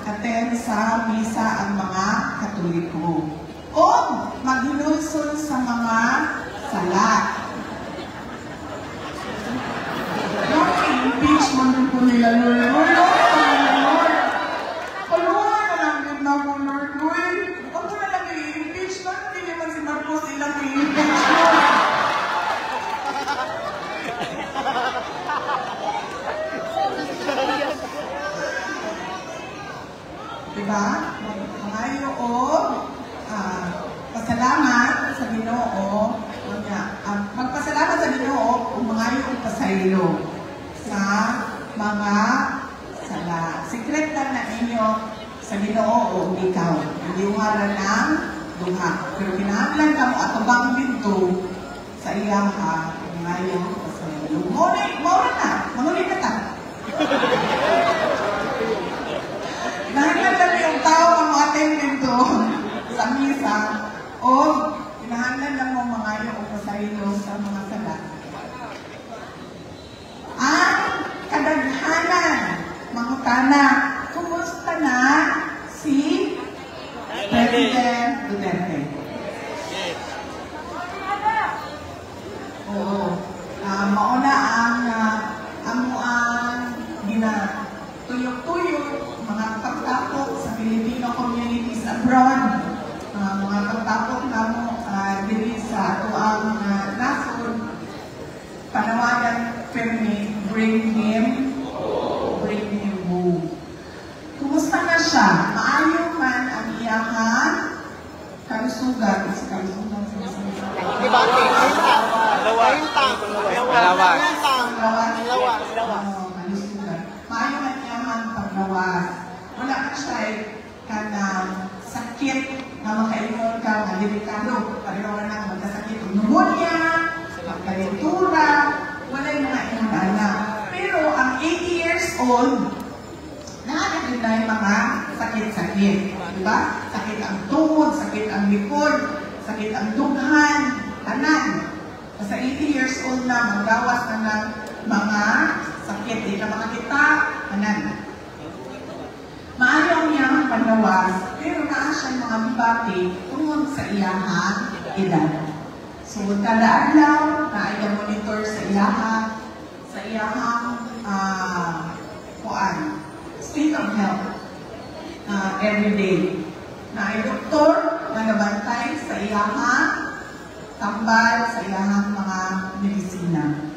mag-attend sa misa ang mga Katoliko. O maghinulsol sa mga sala. Impeachment po nila, Lord. Paluhan na lang din na po, Lord. Huwag ko na lang i-impeachment. Hindi naman si Marcos ilang i-impeachment. Diba? Ngayon o pasalamat sa Ginoo. Magpasalamat sa Ginoo kung mga yung pasaylo sa mga sala. Secret lang na inyo sa Ginoo o ikaw. Hindi umaran ng duha. Pero kinahanglan ka mo at abang dito sa iyang mga yung pasaylo. Maura na. Mangulit na ta. Kinahanglan lang yung tao ang mo-attend dito sa misa o kinahanglan lang mo mga yung pasaylo sa mga sala. Ang kadaghanan, mga kana, kumusta na si President Duterte? Oo. Mauna ang ginatuyok-tuyok, mga pagtapok sa Filipino communities abroad, mga pagtapok na mo dili sa tuang nasod, panawagan permit, bring him home. Kumusta na siya? Maayo man ang iyahan kalusugan. Sa kalusugan sa kalusugan. Maayo man iyahan paglawas. Wala ka siya kanang sakit na makaingon ka, mga delikado. Pareho na magkasakit ng pneumonia, magkalentura, wala yung mga inuna. Pero ang 80 years old, nakakagin na yung mga sakit-sakit. Diba? Sakit ang tuhod, sakit ang likod, sakit ang dughan, tanan. Sa 80 years old na, magdawas na ng mga sakit. Di na makakita, tanan. Maayaw niya panawas, pero naa siya mga bibati tungkol sa iyahan edad. So, kada adlaw, monitor sa iyahang state of health every day. Na ay doktor na nabantay sa iyahang tambal, sa iyahang mga medisina.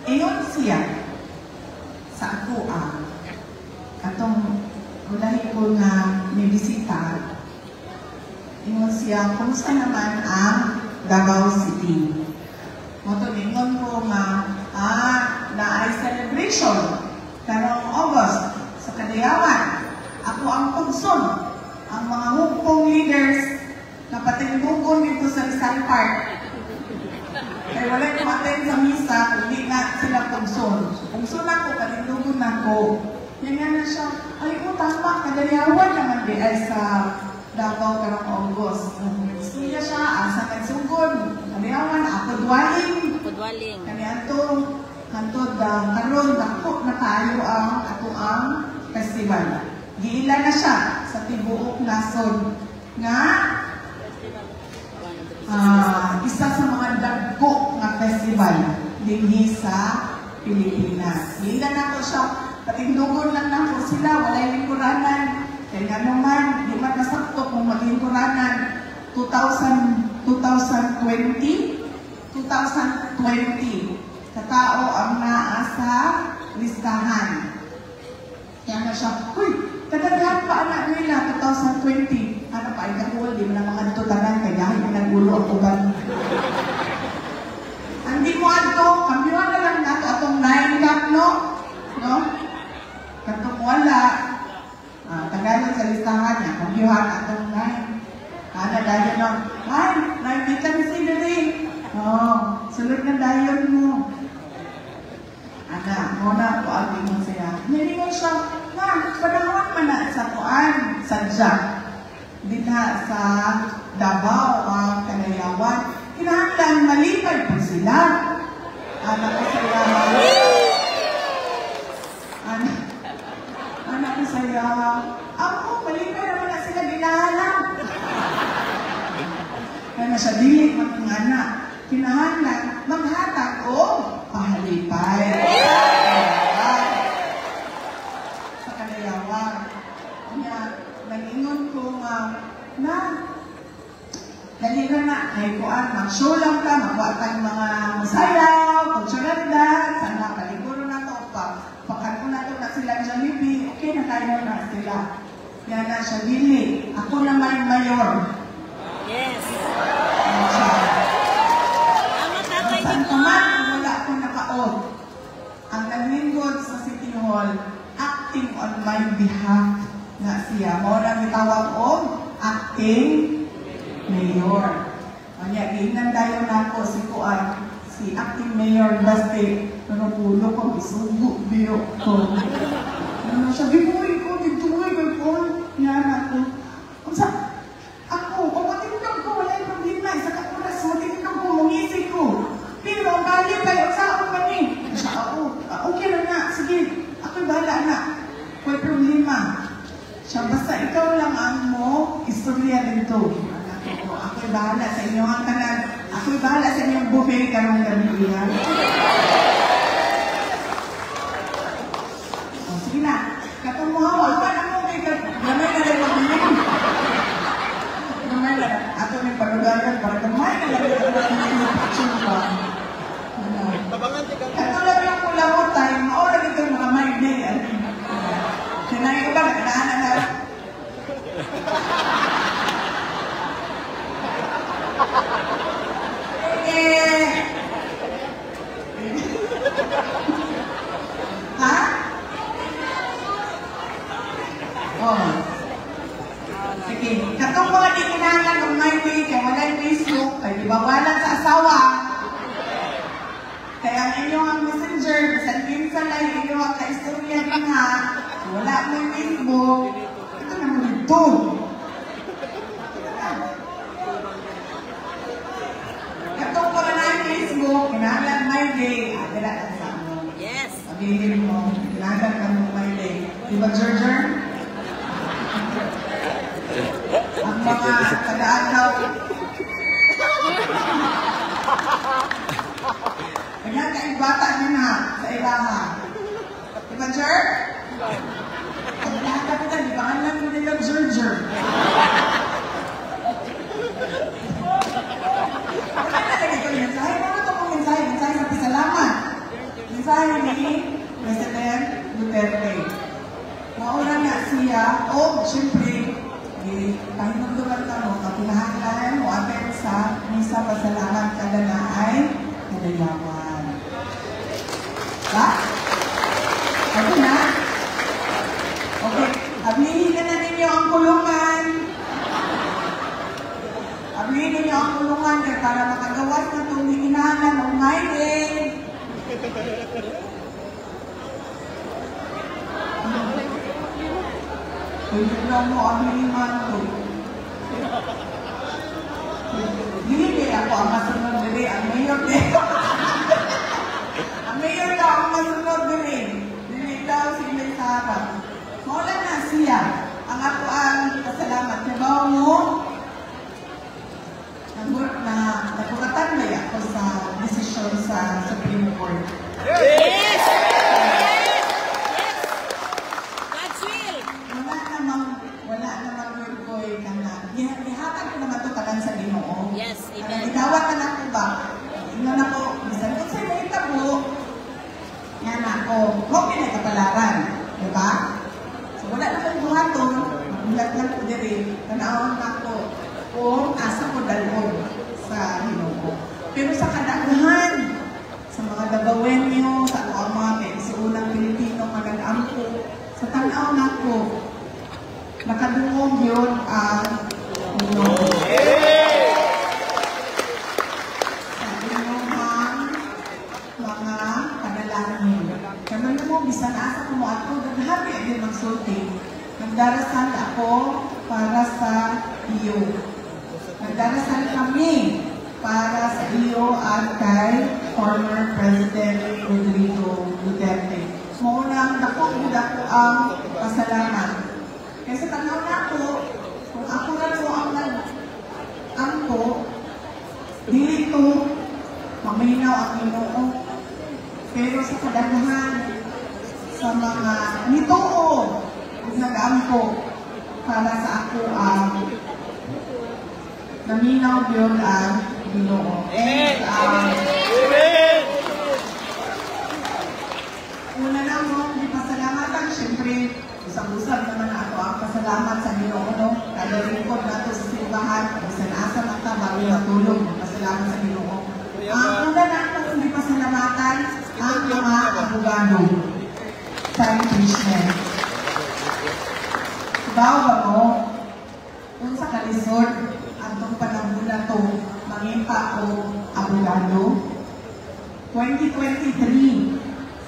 Iyon siya sa ako katong ulahin ko na may bisita. Ingon siya, kumusta naman ang Davao City? Motolingon ko nga, na ay celebration karong August sa Kadayawan. Ako ang tugson, ang mga hukpong leaders na patindugon dito sa Rizal Park. Kaya wala kumaten sa misa, hindi na sila tugson. Tugson ako, patindugon ako. Yan nga na siya, ay tama, Kadayawan naman di ay sa Davao karong August. Gusto siya, asa nagsugod. Kadayawan, ako dwaling. Kani antod karon dako na kaayo ang atoang festival. Giila na siya sa tibuok nasod nga isa sa mga dagko nga festival dinhi sa Pilipinas. Giila na ko siya, patindugon lang na ko sila, walay lingkuranan. Kaya naman, di man nasakto kung maglingkuranan 2020, katao ang naasa listahan. Kaya na siya, kadaghan pa anak nila 2020. Ano pa, ay kakuwal, di mo na mga natutanan, kaya dahil nagulo ang uban. Hindi mo ato, kambiwan na lang nato atong 9 cup, no? Katong wala, Tagalog sa listahan niya, kambiwan atong 9. Dahil lang, nakikita mo sila rin. Sunod na dahil mo. Muna po ang mo siya. Nilingon siya, panahon man na sa kuan, sadya. Dito sa Davao, ang Kadayawan. Kinahanglan, malipad po sila. Anak ko sila. Anak ko saya. Ako, malipay naman na sila ginahanap. Kaya na siya dili magngana. Kinahanglan, maghatag o pahalipay. Sa kalayawan. Kaya, nangingon ko na, dali na, ay kuan, mag-show lang ka, magwatang mga masayaw, kulturalidad, sana paliguro na to, pakan ko na to na sila Jollibee, okay na tayo na sila. Yan na siya, dili. Ako na may mayor. Yes. Saan ka man, wala ako nakaod. Ang naglingkod sa City Hall, acting on my behalf na siya. Mora mitawag o acting mayor. Kanya, ginan tayo na ako si acting mayor Baste, pero pulo ko, isugo, biyo ko. Siya, bibuhay ko, bituhay ko, yan ako. Ako, matinitong ko, wala yung problema, sa kapulas, matinitong ko, mungisig ko. Pero ang bali tayo, sa ako man eh. Siya, okay lang na, sige, ako'y bahala na. May problema. Siya, basta ikaw lang ang mo, istorya dito. Ako'y bahala sa inyo ang tanan. Ako'y bahala sa inyong buffet karong gabi. Sige na. Katong mo hawal pa na mo kay gamay na lang magbiling. Gamay na lang. Ato may palugaran para gamay na lang magbiling. Chumpa. Katong lang yung mula mo tayo, maura dito mga may day. Sinangin ko ba, nakadaanan na. Ha? Sige. Katong mga di kinahanglan ng my day, kaya wala yung Facebook, kaya di bawalan sa asawa. Kaya ang inyong messenger, bisan pinsan lang, inyong ang kaistorya rin ha. Wala mo yung Facebook. Ito naman ito. Katong mga na yung Facebook, kinahanglan my day, agad ang sa mo. Yes. Sabihin mo, kinahanglan ka mo my day. Di ba, Gerger? Ang mga kada-agaw. Kanya kaing bata niya na sa ilaha. Di ba, Ger? Ang lahat ka kita, di ba ka lang nila Gerger? Wala na lagi ko yung mensahe. Ano ito kong mensahe? Mensahe sa pasalamat. Mensahe ni President Duterte. Maura na siya, siyempre, pahinundugan ka mo, kapinahanglan mo atin sa misa pasalamat kada na ay kadayawan. Ha? Ako na? Okay. Ablihin na ninyo ang kulungan. Ablihin ninyo ang kulungan para makagawas na itong hihinangan ng my day. Pwede lang mo ablihan ko. Dili kaya ako ang masunod dili, ang mayor din. Ang mayor daw ang masunod din. Dili daw si May Sarah. Mula na siya. Ang ako ang pasalamat. Diba mo? Naguratan ba ako sa desisyon sa Supreme Court? Yes! Yes! Yes! God's will! Wala namang word ka na. Ihatag ko naman ito kanan sa Ginoo. Yes, amen. Itawag ka na ko ba? Inon ako, bisan kung sa'yo ito po, yan ako, okay na kapalaran. Diba? So wala na kong buhaton, magulat lang ko din, tanawan na ako, kung asa ko dalon sa Ginoo. Pero sa kadaghan, sa mga Dagawenyo, sa mga unang Pilipino manag-ampo, sa tanaw na ko, nakadungog yun ang Ginoo. Sa inyong mga panalangin. Kaman mo, bisan asa ko mo ako, naghabi ay din magsulti. Nagdarasal ako para sa iyo. Nagdarasal kami para sa iyo at kay former President Rodrigo Duterte. Munang dako ako ang pasalamat. Kaya sa tanaw na ako, kung ako na po ang nag-angko, dito, maminaw ang Ginoo. Pero sa kadaghan, sa mga nitoo, nag-angko, para sa ako ang naminaw yun ang Ginoo. Una na mo, hindi pasalamatan. Siyempre, usap-usap naman ako ang pasalamat sa Ginoo. No? Kada lingkod na ito sa simbahan, bisan-asa na ito bago matulog. Pasalamat sa Ginoo. Ang una na ito, hindi pasalamatan ang mga abogado sa impeachment. Bawa ba mo, kung sa kalisod, ang itong panahon na ito, mangimpa o abogado, 2023,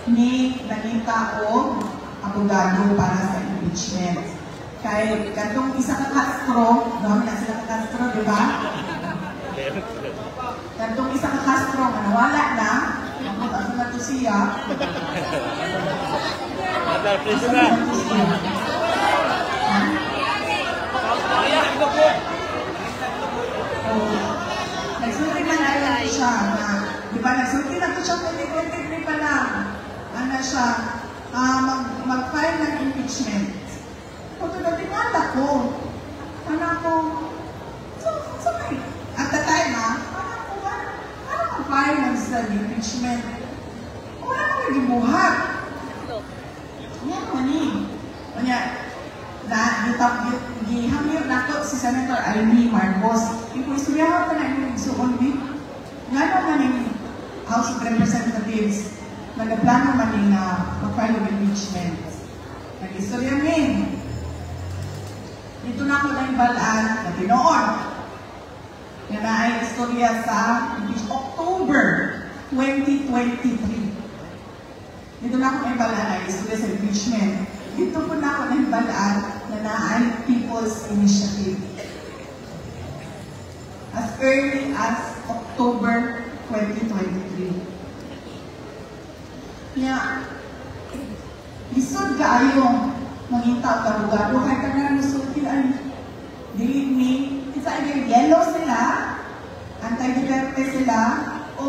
ni nangita o abogado para sa impeachment. Kaya katong isa ka Castro, dami na sila ka Castro, di ba? Katong isa ka Castro, manawala na, asa na to siya. Asa na to siya. Nagsulti man na siya na, di ba, nagsulti na to siya 2023 pa lang. Ano siya, mag-file ng impeachment. Kung tinala ko, so may, at the time ano mag-file ng impeachment? Wala ko nag-ibuhat. Yan mo ni. Kanya, gihamir na to si Senator Amy Marcos. Ipuistoryahan pa na yung suon bit. Nga naman yung House of Representatives, nagplano man yung mag-file of impeachment. Nag-istorya min. Dito na ako na yung balaan na tinoon. Yan na ay istorya sa October 2023. Dito na ako na yung balaan na istorya sa impeachment. Dito po na ako na yung balaan na naay People's Initiative. As early as October 2023. Kaya, isod kaayong mangintaw ka abogado, kahit ka nga isod ay delete me, it's either yellow sila, anti-Duterte sila, o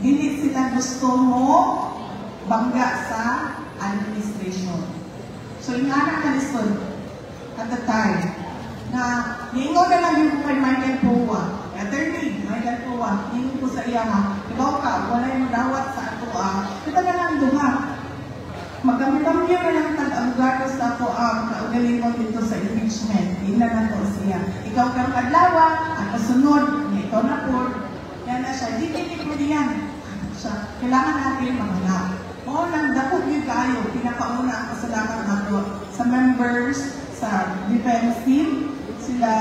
delete sila gusto mo bangga sa administration. So, yung anak na lisod at the time, na niingaw na lang yung kay Michael Powa, attorney, Michael Powa, niingaw ko sa iya ha, ikaw ka, wala yung dawat sa ato kita na lang duha. Magkamit-kamit na lang tag-abogado sa ako ang kaugalingon dito sa impeachment. Hindi na to siya. Ikaw kang kadlawa, ang kasunod, ikaw na po. Yan na siya. Hindi po diyan. Kailangan natin mahanap. O, nagdakot niyo kayo. Pinakauna ang pasalamat nato sa members, sa defense team, sila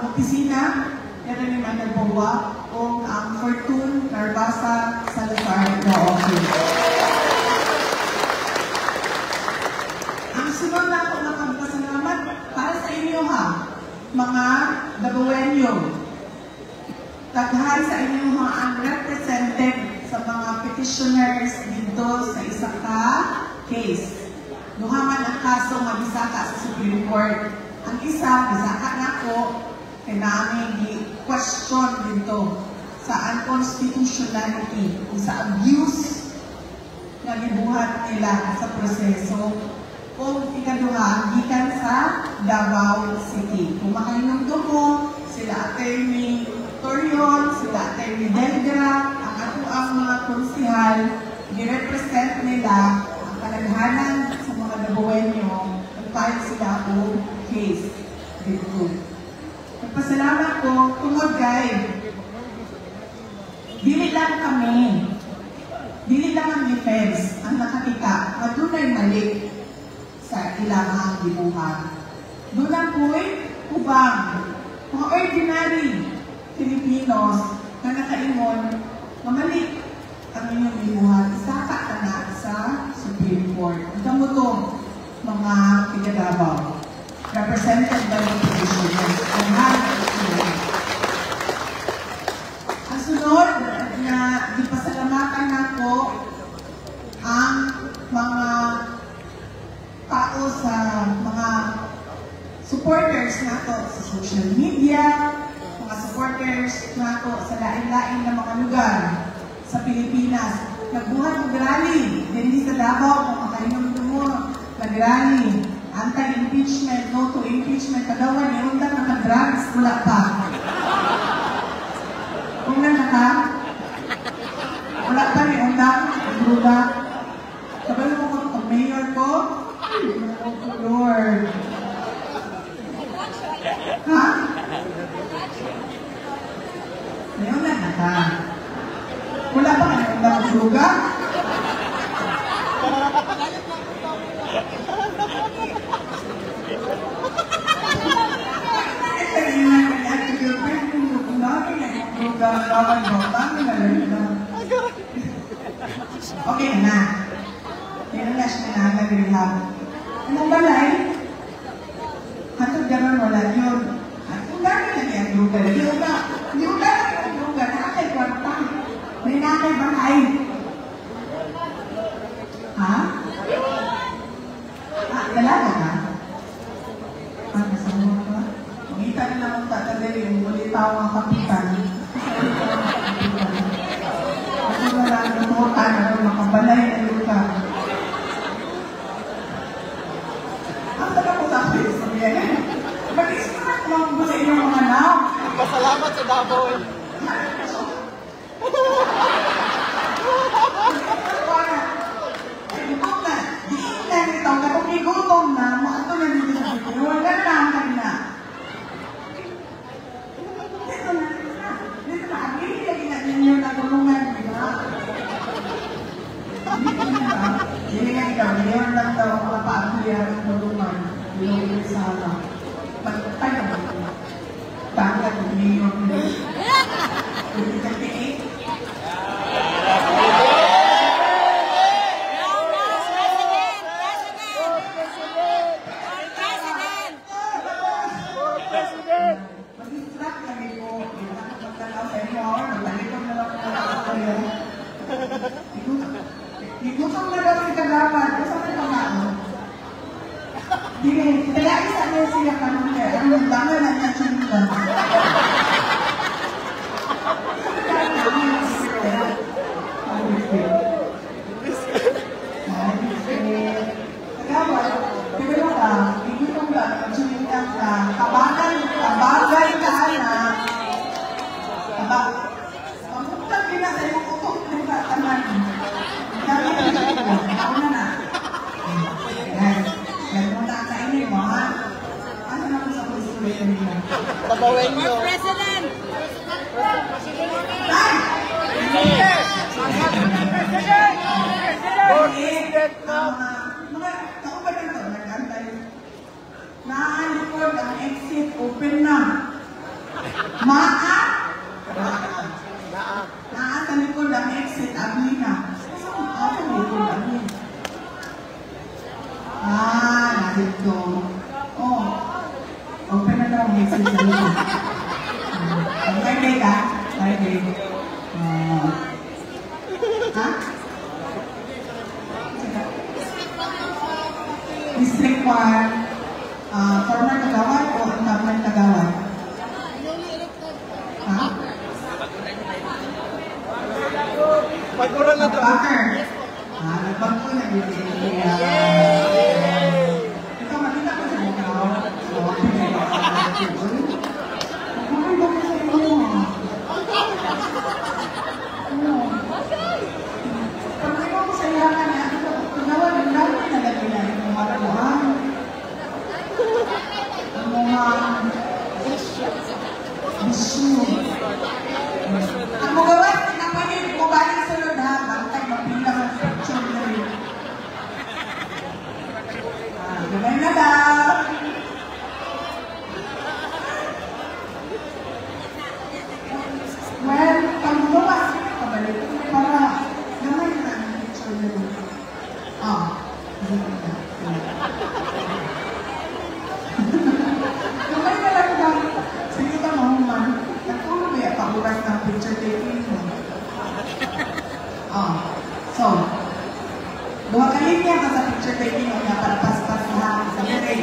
opisina, yan rin yung nagbawa, o ang Fortune, Carbasa, Salazar, na office. Ang sunod na ako nakapasalamat para sa inyo ha, mga Daguenyo. Taghan sa inyo mga unrepresented sa mga petitioners dito sa isa ka case. Duhaman ang kaso magisaka sa Supreme Court. Ang isa, bisaka na ko, kaya namin i-question dito sa unconstitutionality, sa abuse na gibuhat nila sa proseso. Kung ikaduha, gikan sa Davao City. Kung makainungdo mo, sila Attorney Torion, sila Attorney Delgra, ang ato ang mga konsihal, girepresent nila ang kalaghanan sa mga Daguenyo, nag-file sila o case dito. Nagpasalamat ko, tungod kay, dili lang kami, dili lang ang defense ang nakakita na dunay mali sa ilang gibuhat. Doon ang po'y ubang, mga ordinary Filipinos na nakaingon na mali ang inyong gibuhat. Isaka ka na sa Supreme Court. Ang mo to, mga Tigadabaw, represented by the petitioners. Ang sunod na dipasalamatan ako ang mga supporters nato sa social media, mga supporters nato sa lain-lain na mga lugar sa Pilipinas. Nagbuhat og rally dinhi sa Davao kung makainumdum nag-rally anti-impeachment, no to impeachment, kagawan ni undan naka-drugs wala pa. Kung naka wala pa ni undan druga. Kabalo mo ko ang mayor ko. Oh Lord. Ha? Ngayon na naka. Wala pa ka na ang druga? Okay na. Kaya siya na nag-rehab. Anong balay? Hatod gano'n wala yun. At kung gano'n na niya ang druga, hindi ko gano'n ang druga, nakakay kwarta. May nakay bahay. Ha? Dalaga ka? Kasama mo ba? Kumita nila mong tatagay yung ulitaw ang kapitan. Kasi wala ang turutan na makabalay na luka. Ang taga ko sa akin, sabihan niya. Mag-isip lang mo sa inyong mga anak. Pasalamat sa Davao eh. Igutom na daw si Kagawad. Saan na pangako? Dili, kaya isa na siya kanunay. Ang bangal na niya siya. Kagawad, pero ka, igutom ka, magsumintan ka, kabagay ka na. Pamunta kina sa iyong utok, diba, taman. Ako na na. Yan mo na kainin mo, ha? Ano na ko sa puso niya? Tabawin niyo. President! Ay! President na. Mga kauban na ito, nag-antay. Naalikod ang exit, open na. Maa? Naa sa likod ang exit, abli na. Narito. Oh. Open na daw ang exit sa likod. Friday ka? Friday. Ha? District 1. Former Kagawad o incumbent Kagawad? Ha? Pagkura na ito. Bakar. Nagbangko na dito. Ito, makita ko sa mga pag ikaw ko sa iya ka na, pagkawa ng dami na lagi na yung mga kaluhan. Ang mga issue. Ang magawa, pinapanin mo balik sa lod ha, bantay mapilang ang picture na rin. Gabay na daw. Well, pag gumawa, kabalik para gamay na ang picture na rin. Gamay na lang daw. Sige ka mahuman. Nagtulo ba yung paguras ng picture taking mo? So, buha ka linya ka sa picture taking mo na para pas-pas na sa dire.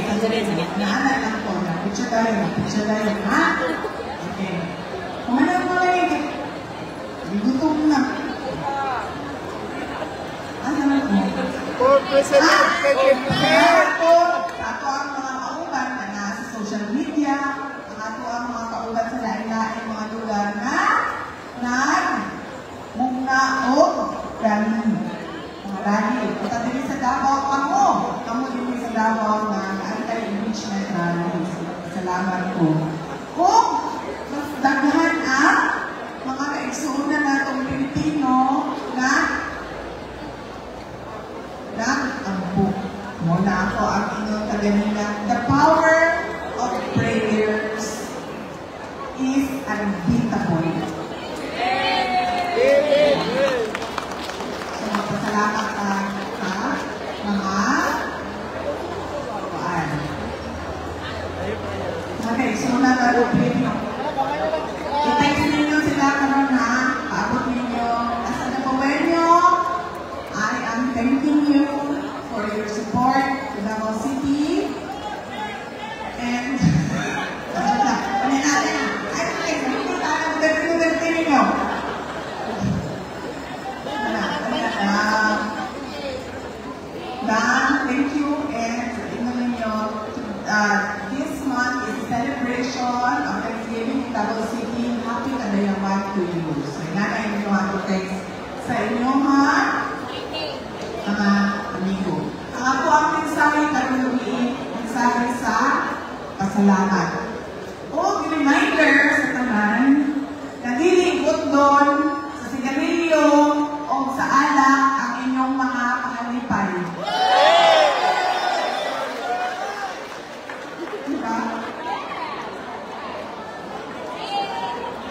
Naanak lang po. Picture tayo, ha? Okay. Kumanan mo lang yung gutom na. Ano na po? For President President. Ako ang mga kauban na nasa social media, ako ang mga kauban sa lain-lain mga lugar na nagmugna o rally. Mga rally. Punta din sa Davao, kamo din sa Davao na anti-impeachment rally. Salamat po. Kung mas daghan ang mga kaigsuunan na itong Pilipino na nag-ampo. Muna ako ang inyong kaganina. The power of prayers is unbeatable. So, magpasalamat ka sa mga kaigsuunan na itong Pilipino. I-text ninyo sila karon ha. Paabot ninyo. Asa na po nyo? I am thanking you for your support to Davao City. And, ano natin? I think, hindi tayo magdagdag ninyo. Thank you and tingnan ninyo. This month is a celebration of Thanksgiving in Davao City. Happy Kadayawan to you. So, inanay ninyo ako thanks sa inyo mga amigo. Ako ang mensahe karunungi, mensahe sa pasalamat. O reminder sa tanan, nagiligot doon sa sigarilyo o sa alak ang inyong mga pahalipay. Diba?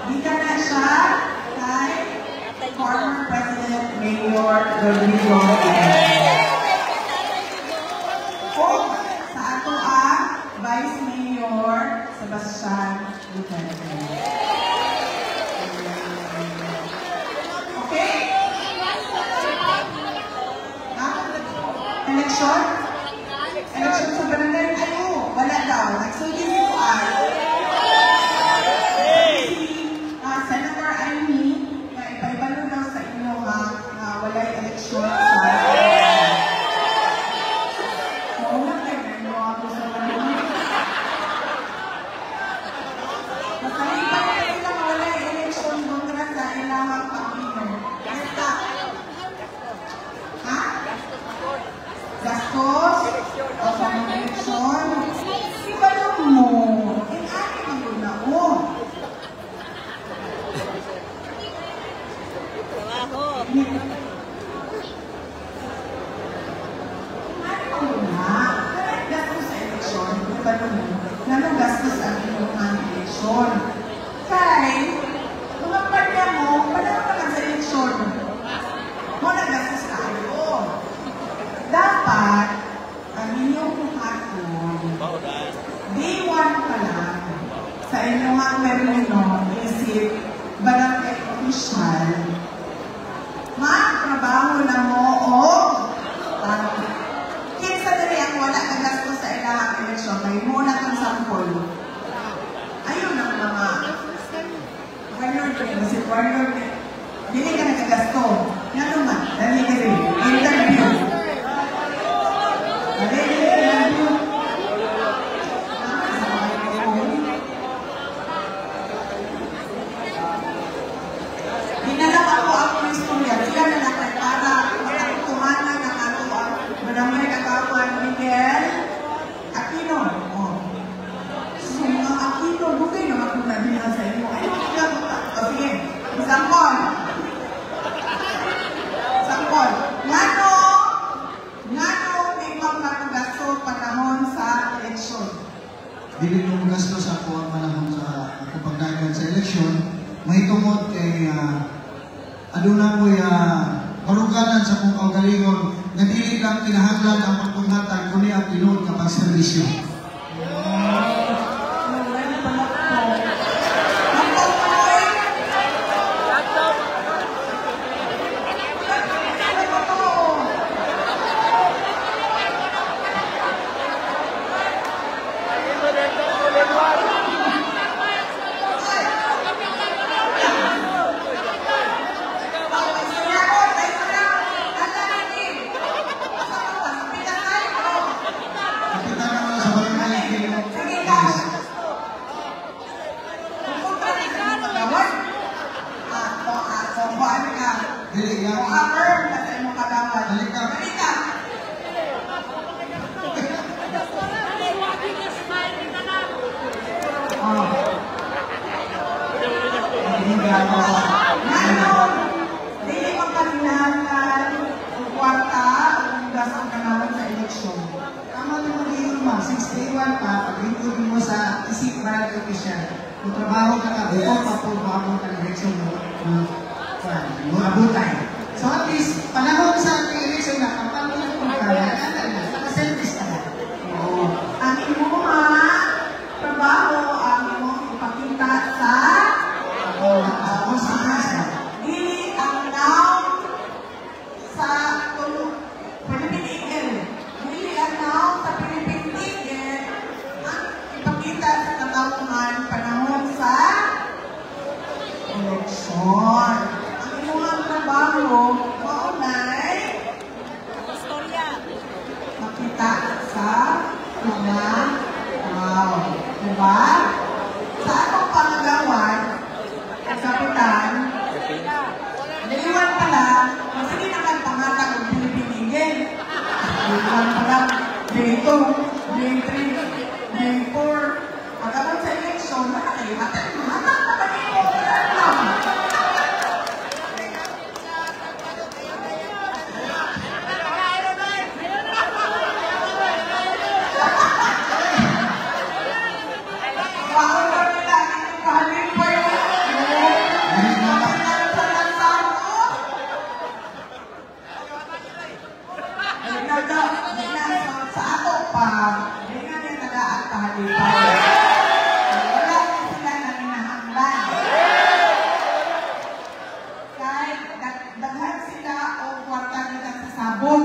Di ka na siya kay former President Mayor Rodrigo. O sa ato ang Vice Mayor Sebastian Duterte. Okay? Election? Election sa barangay? Ayo, wala daw. Nagsulti si Kuan. Senator Amy, na ipaibalo daw sa inyo na walay eleksyon sa maunang kayo ako sa barangay. Masalipan na sila walay eleksyon kontra sa ilamang Pangino. Basta. Ha? Gastos? O sa mga eleksyon? Ibalo mo. Inani ang guna mo. Gastos sa eleksyon, ganun gastos ang inyong eleksyon. Kaya, mga panya mo, panahon ka lang sa eleksyon. Mo naggastos tayo. Dapat, ang inyong hapon, day 1 pa lang, sa inyong termino, isip, barangay official, magtrabaho na mo o kinsa diri ang wala na gasto sa ilahang eleksyon kay muna kang sampol. Ayun ang mga warlord rin, si warlord rin. Dili ka nagagasto. Nga naman, dali ka rin. Interview. Dali interview. Dinala ako ang istorya. Sila na nakapara. Makatutuhanan ng ano ang maraming kakawan Miguel Aquino. So, mga Aquino, bukay naman kung nabihan sa inyo. Ay, sige. Sampol. Ngano, may magpapagasto panahon sa eleksyon. Dili ko gasto sa ako ang manahon sa ako pagdagan sa eleksyon. May tungod kay aduna ko maruganan sa kong kaugalingon na dili lang kinahanglan ang pagpunghatag kundi ang tinuod nga pagserbisyo. President mo, 61 pa, pag-include mo sa isip barangay official. Kung trabaho ka ka, bukod pa po bago ka eleksyon mo, abutan. So at least, panahon sa ating eleksyon na, kapag mo kung nakaselfish ka na. Ang imong trabaho, ang imong ipakita sa dili ang noun sa Philippine Eagle. Dili ang noun sa Philippine Eagle ang ipakita sa katauhan panahon sa eleksyon. Ang imong trabaho, maunay Istorya. makita sa mga tao. Diba? Sa atong pangagawan, kapitan, niliwan pala, sige naman pangatag ng Philippine Eagle. Niliwan pala, day 2, day 3, day 4. Pagkabot sa eleksyon, matag na ba niyo? Sa ako pa, hindi nga niya tagaan tahalipay. Wala na sila na ninahanglan. Kahit daghan sila o kwarta nila sa sabon.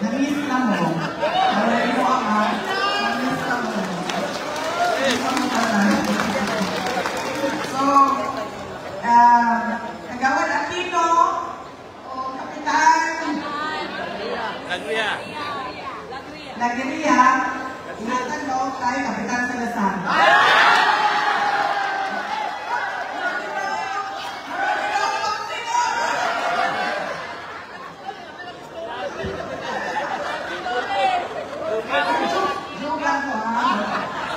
Namiss na mo. Namiss mo ako. Namiss na mo. So, Kagawad Aquino o Kapitan Lagria, ingatan mo kay Kapitan Salazar. Joke lang po ha.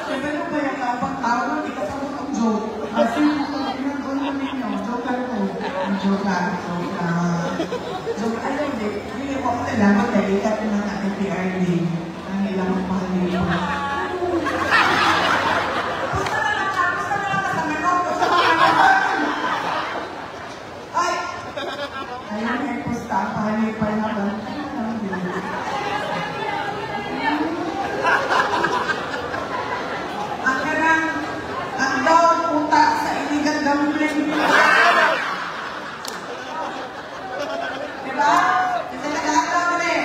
Sabi mo ba yung kapag tao, hindi ka sa mutong joke. Kasi pinag-ulo ninyo, joke lang po. Joke lang, joke lang. Joke, alam din, hindi po ako kailangan dahil ikat ng ating PRD. Ang ilang pahali po. Pusta na lang kasama ko. Ay! Ayun, may pusta, pahali pa na ba? Ang daw punta sa illegal gambling. Diba? Kasi nag-aagaw mo eh.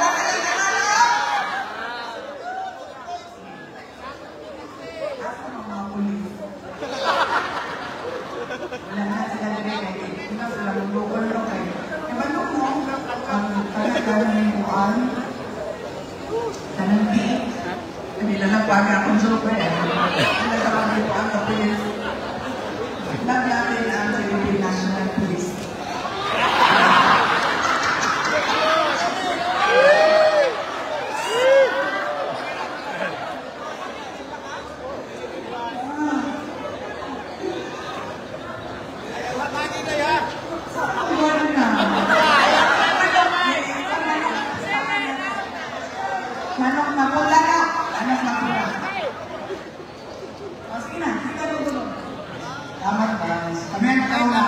Nakalik ka na lang. Asa mga pulis? Wala na sila rin eh. Diba sila maglukol lang kayo. Diba nung mo, ang talaga ng buwan, tanong di, hindi na nagpag akong joke eh. Nagkakabili po ang kapilis. Love natin ang Philippine National Police. Manok na pula na. Anak na pula. O sige na, kita na dulu. Tama ba? Kami ang tao na.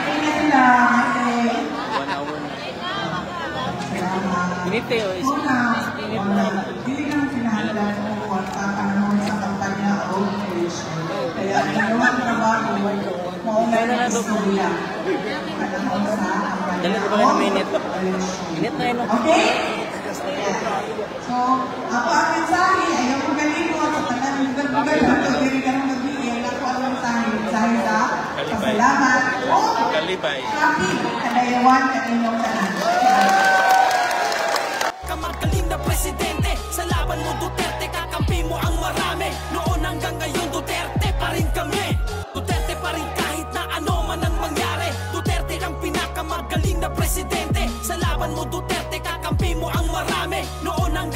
Hindi sila. Inite o is Una, hindi kang pinahalalan mo at panahon sa kampanya o election. Kaya ginawang trabaho, mauna na istorya. Panahon sa kampanya Dali ko ba o ng minute? election. Minute na yun. Okay? So, ako ang mensahe, ayaw ko galing mo sa tanan lugar-lugar. Ito, diri ka ng gabi, ako ang mensahe sa pasalamat o Kalibay. happy kadayawan ka inyong tanan. Kamagaling na presidente, sa laban mo Duterte, kakampi mo ang marami. Noon hanggang ngayon Duterte pa rin kami. Duterte pa rin kahit na ano man ang mangyari. Duterte ang pinakamagaling na presidente, sa laban mo Duterte, kakampi mo ang marami. Noon hanggang